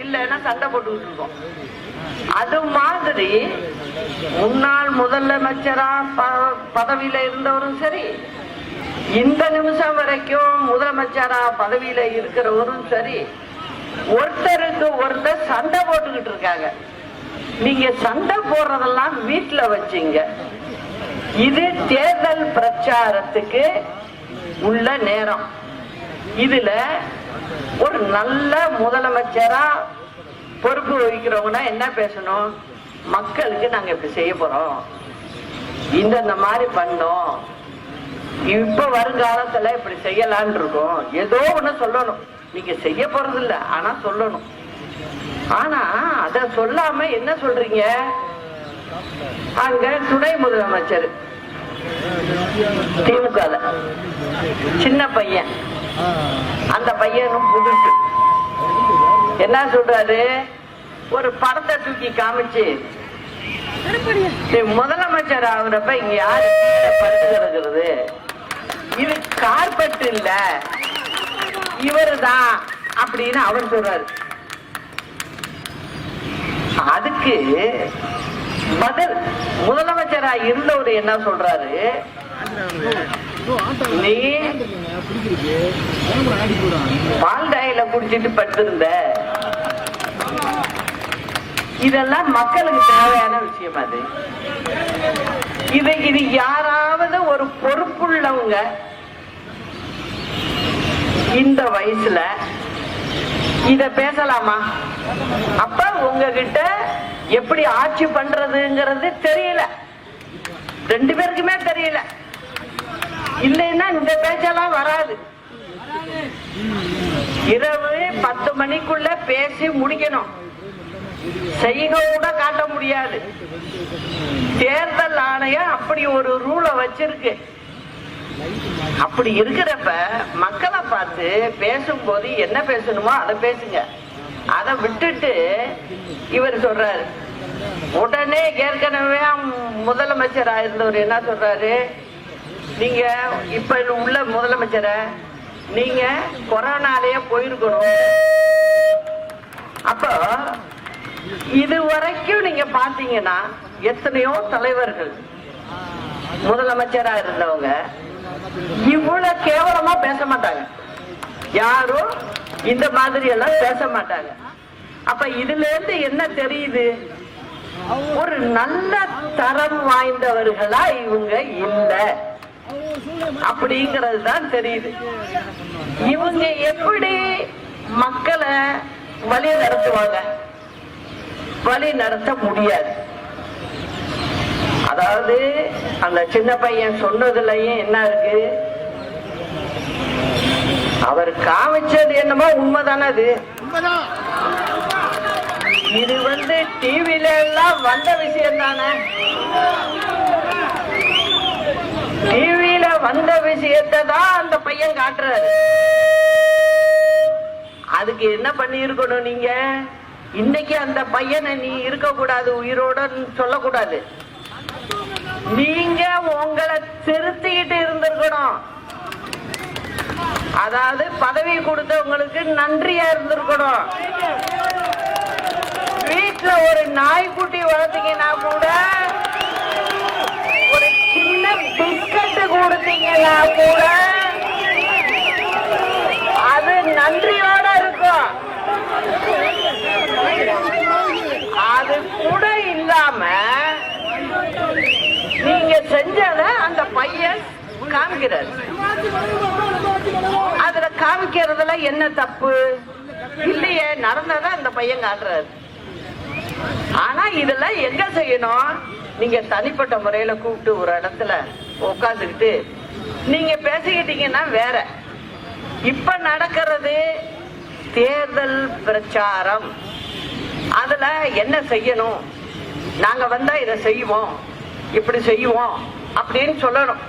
இல்லைன்னா சண்டை போட்டுக்கிட்டு இருக்கோம். அது மாதிரி முன்னாள் முதலமைச்சரா பதவியில இருந்தவரும் சரி, இந்த நிமிஷம் வரைக்கும் முதலமைச்சரா பதவியில இருக்கிறவரும் சரி, ஒருத்தருக்கு ஒருத்தர் சண்டை போட்டுக்கிட்டு இருக்காங்க. நீங்க சண்டை போடுறதெல்லாம் வீட்டுல வச்சீங்க. இது தேர்தல் பிரச்சாரத்துக்கு உள்ள நேரம். இதுல ஒரு நல்ல முதலமைச்சரா பொறுப்பு வகிக்கிறவங்கன்னா என்ன பேசணும்? மக்களுக்கு நாங்க இப்படி செய்ய போறோம், இந்த மாதிரி பண்ணோம், இப்ப வருங்காலத்துல இப்படி செய்யலான் இருக்கோம், ஏதோ ஒண்ணு சொல்லணும். நீங்க செய்ய போறது இல்ல, ஆனா சொல்லணும். ஆனா அத சொல்லாம என்ன சொல்றீங்க? அங்க துணை முதலமைச்சர் திமுக சின்ன பையன், அந்த பையனும் புதுசு என்ன சொல்றாரு? ஒரு படத்தை தூக்கி காமிச்சு, முதலமைச்சர் ஆகுறப்ப இங்க யாரு படுத்து கிடக்குறது, இது கார்பெட் இல்ல, இவரு தான் அப்படின்னு அவர் சொல்றாரு. அதுக்கு பதில் முதலமைச்சரா இருந்தவர் என்ன சொல்றாரு? நீ பால்டாயில குடிச்சிட்டு படுத்திருந்த, இதெல்லாம் மக்களுக்கு தேவையான விஷயம். அது இது யாராவது ஒரு பொறுப்புள்ளவங்க இந்த வயசுல இத பேசலாமா? அப்ப உங்ககிட்ட எப்படி ஆட்சி பண்றதுங்கிறது தெரியல, ரெண்டு பேருக்குமே தெரியல. இல்லைன்னா இந்த பேச்செல்லாம் வராது. இரவு 10 மணிக்குள்ள பேசி முடிக்கணும், செய்க கூட காட்ட முடியாது. தேர்தல் ஆணையம் அப்படி ஒரு ரூலை வச்சிருக்கு. அப்படி இருக்கிறப்ப மக்களை பார்த்து பேசும்போது என்ன பேசணுமோ அதை பேசுங்க. அதை விட்டுட்டு இவர் சொல்றாரு, உடனே ஏற்கனவே முதலமைச்சரா இருந்தவர் என்ன சொல்றாரு? நீங்க இப்ப உள்ள முதலமைச்சரை நீங்க கொரோனாலேயே போயிருக்கணும். அப்போ இதுவரைக்கும் நீங்க பாத்தீங்கன்னா எத்தனையோ தலைவர்கள் முதலமைச்சரா இருந்தவங்க இவ்வளவு கேவலமா பேச மாட்டாங்க, யாரும் இந்த மாதிரி எல்லாம் பேச மாட்டாங்க. அப்ப இதுல இருந்து என்ன தெரியுது? ஒரு நல்ல தரம் வாய்ந்தவர்களா இவங்க இல்ல அப்படிங்கிறது தான் தெரியுது. இவங்க எப்படி மக்களை வழி நடத்துவாங்க? வழி நடத்த முடியாது. அதாவது அந்த சின்ன பையன் சொன்னதுலயும் என்ன இருக்கு? அவர் காமிச்சது என்னமோ உண்மைதானே. அது இது டிவில எல்லாம் வந்த விஷயம் தானே. டிவியில வந்த விஷயத்தை தான் அந்த பையன் காட்டுறாரு. அதுக்கு என்ன பண்ணி இருக்கணும் நீங்க? இன்னைக்கு அந்த பையனை நீ இருக்க கூடாது, உயிரோட சொல்லக்கூடாது. நீங்க உங்களை திருத்திக்கிட்டு இருந்திருக்கணும். அதாவது பதவி கொடுத்தவங்களுக்கு நன்றியா இருந்திருக்கணும். வீட்டுல ஒரு நாய்க்குட்டி வளர்த்தீங்கன்னா கூட, ஒரு சின்ன பிஸ்கட் கொடுத்தீங்கன்னா கூட அது நன்றியோட இருக்கும். அது கூட இல்லாம நீங்க செஞ்சத அந்த பையன் காமிக்கிறார். அதுல காமிக்கிறதுல என்ன தப்பு இல்லையே, நடந்தத அந்த பையன் காட்டுறாரு. ஆனா இதெல்லாம் எங்க செய்யணும்? நீங்க தனிப்பட்ட முறையில கூப்பிட்டு ஒரு இடத்துல உட்காந்துக்கிட்டு நீங்க பேசிக்கிட்டீங்கன்னா வேற. இப்ப நடக்கிறது தேர்தல் பிரச்சாரம். அதுல என்ன செய்யணும்? நாங்க வந்தா இதை செய்வோம், இப்படி செய்வோம் அப்படின்னு சொல்லணும்.